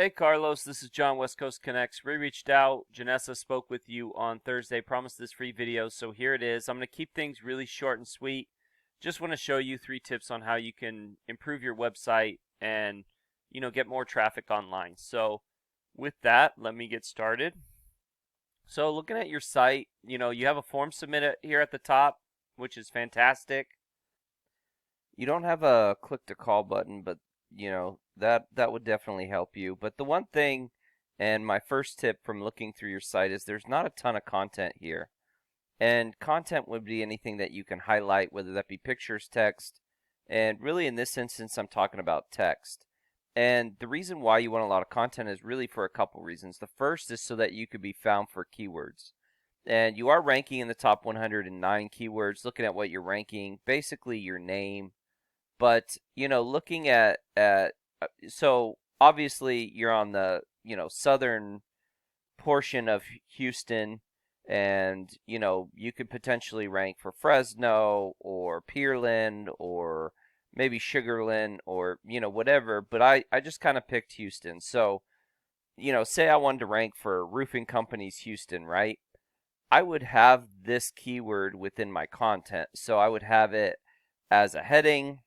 Hey Carlos, this is John, West Coast Connects. We reached out. Janessa spoke with you on Thursday, promised this free video, so here it is. I'm going to keep things really short and sweet. Just want to show you 3 tips on how you can improve your website and, get more traffic online. So, with that, let me get started. So, looking at your site, you have a form submitted here at the top, which is fantastic. You don't have a click to call button, but that would definitely help you. But the one thing, and my first tip from looking through your site, is there's not a ton of content here. And content would be anything that you can highlight, whether that be pictures, text, and really in this instance I'm talking about text. And the reason why you want a lot of content is really for a couple reasons. The first is so that you could be found for keywords. And you are ranking in the top 109 keywords. Looking at what you're ranking, basically your name, but looking at so obviously you're on the southern portion of Houston, and you could potentially rank for Fresno or Pearland or maybe Sugarland or whatever, but I just kind of picked Houston. So say I wanted to rank for roofing companies Houston, right? I would have this keyword within my content, so I would have it as a heading.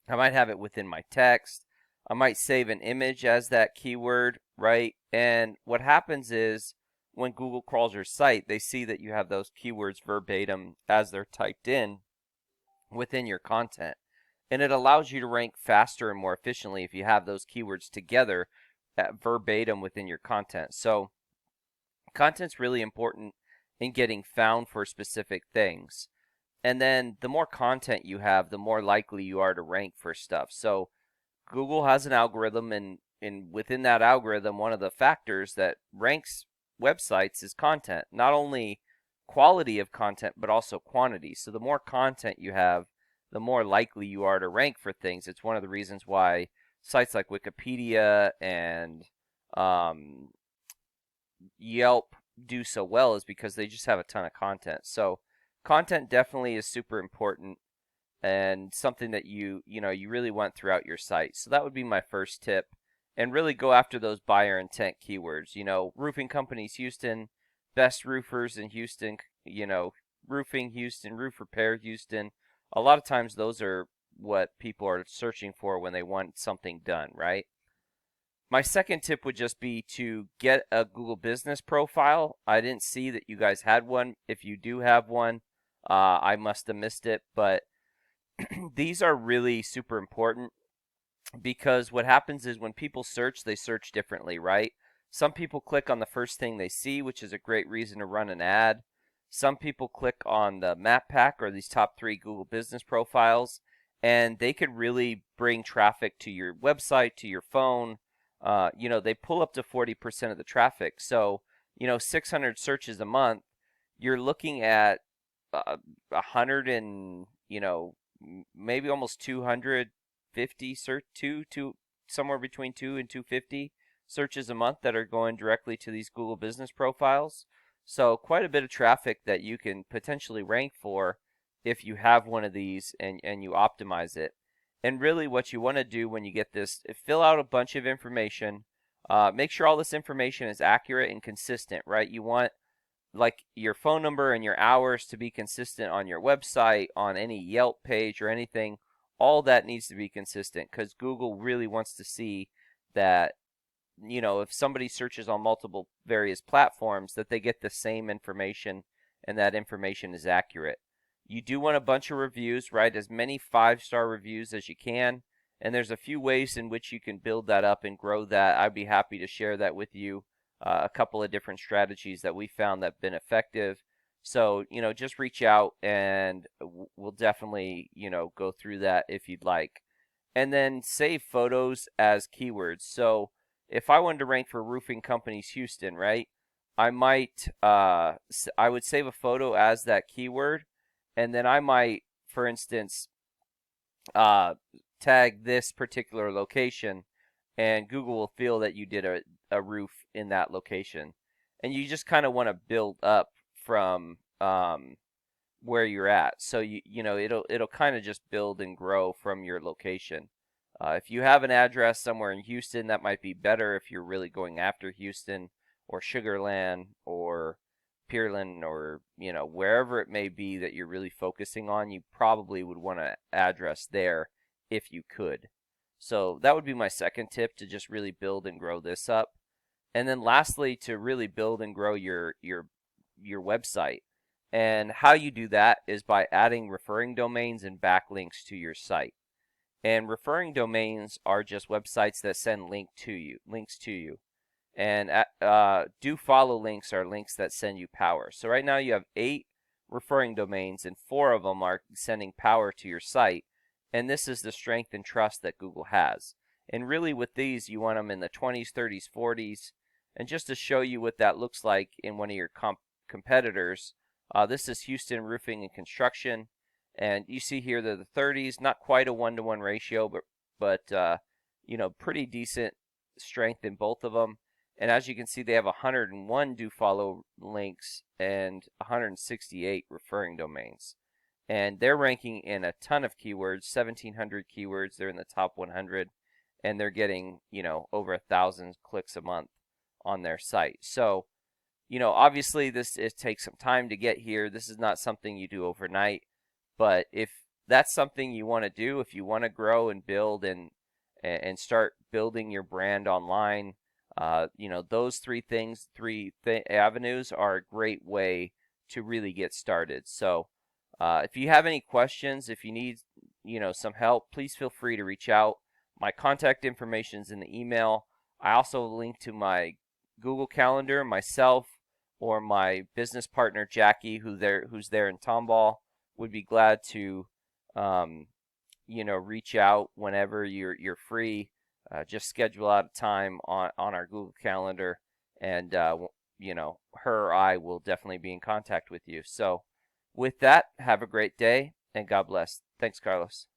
I might have it within my text. I might save an image as that keyword, right? And what happens is when Google crawls your site, they see that you have those keywords verbatim as they're typed in within your content. And it allows you to rank faster and more efficiently if you have those keywords together at verbatim within your content. So content's really important in getting found for specific things. And then the more content you have, the more likely you are to rank for stuff. So Google has an algorithm, and within that algorithm, one of the factors that ranks websites is content. Not only quality of content, but also quantity. So the more content you have, the more likely you are to rank for things. It's one of the reasons why sites like Wikipedia and Yelp do so well, is because they just have a ton of content. So content definitely is super important and something that you really want throughout your site. So that would be my first tip. And really go after those buyer intent keywords. Roofing companies Houston, best roofers in Houston, roofing Houston, roof repair Houston. A lot of times those are what people are searching for when they want something done, right? My second tip would just be to get a Google Business profile. I didn't see that you guys had one. If you do have one, I must have missed it. But these are really super important, because what happens is when people search, they search differently, right? Some people click on the first thing they see, which is a great reason to run an ad. Some people click on the map pack or these top 3 Google Business profiles, and they could really bring traffic to your website, to your phone. They pull up to 40% of the traffic. So, 600 searches a month, you're looking at 100 and, maybe almost 250 search, somewhere between 2 and 250 searches a month that are going directly to these Google Business profiles. So quite a bit of traffic that you can potentially rank for if you have one of these and you optimize it. And really what you want to do when you get this, fill out a bunch of information. Make sure all this information is accurate and consistent, right? You want like your phone number and your hours to be consistent on your website, on any Yelp page or anything. All that needs to be consistent, because Google really wants to see that, if somebody searches on multiple various platforms, that they get the same information and that information is accurate. You do want a bunch of reviews, right? As many 5-star reviews as you can. And there's a few ways in which you can build that up and grow that. I'd be happy to share that with you. A couple of different strategies that we found that have been effective. So, just reach out and we'll definitely, go through that if you'd like. And then save photos as keywords. So, if I wanted to rank for roofing companies Houston, right? I would save a photo as that keyword, and then I might, for instance, tag this particular location, and Google will feel that you did a roof in that location. And you just kind of want to build up from where you're at. So it'll kind of just build and grow from your location. If you have an address somewhere in Houston, that might be better if you're really going after Houston or Sugarland or Pearland or wherever it may be that you're really focusing on. You probably would want an address there if you could. So that would be my second tip, to just really build and grow this up. And then lastly, to really build and grow your website. And how you do that is by adding referring domains and backlinks to your site. And referring domains are just websites that send links to you. And do follow links are links that send you power. So right now you have 8 referring domains, and 4 of them are sending power to your site. And this is the strength and trust that Google has. And really with these, you want them in the 20s, 30s, 40s. And just to show you what that looks like in one of your competitors, this is Houston Roofing and Construction. And you see here they're the 30s, not quite a 1-to-1 ratio, but pretty decent strength in both of them. And as you can see, they have 101 do follow links and 168 referring domains. And they're ranking in a ton of keywords, 1,700 keywords. They're in the top 100, and they're getting, over 1,000 clicks a month on their site. So, obviously it takes some time to get here. This is not something you do overnight. But if that's something you want to do, if you want to grow and build and start building your brand online, those three avenues are a great way to really get started. So if you have any questions, if you need some help, please feel free to reach out. My contact information is in the email. I also link to my Google Calendar, myself, or my business partner Jackie, who's there in Tomball. Would be glad to reach out whenever you're free. Just schedule out a time on our Google Calendar, and her or I will definitely be in contact with you. So with that, have a great day, and God bless. Thanks, Carlos.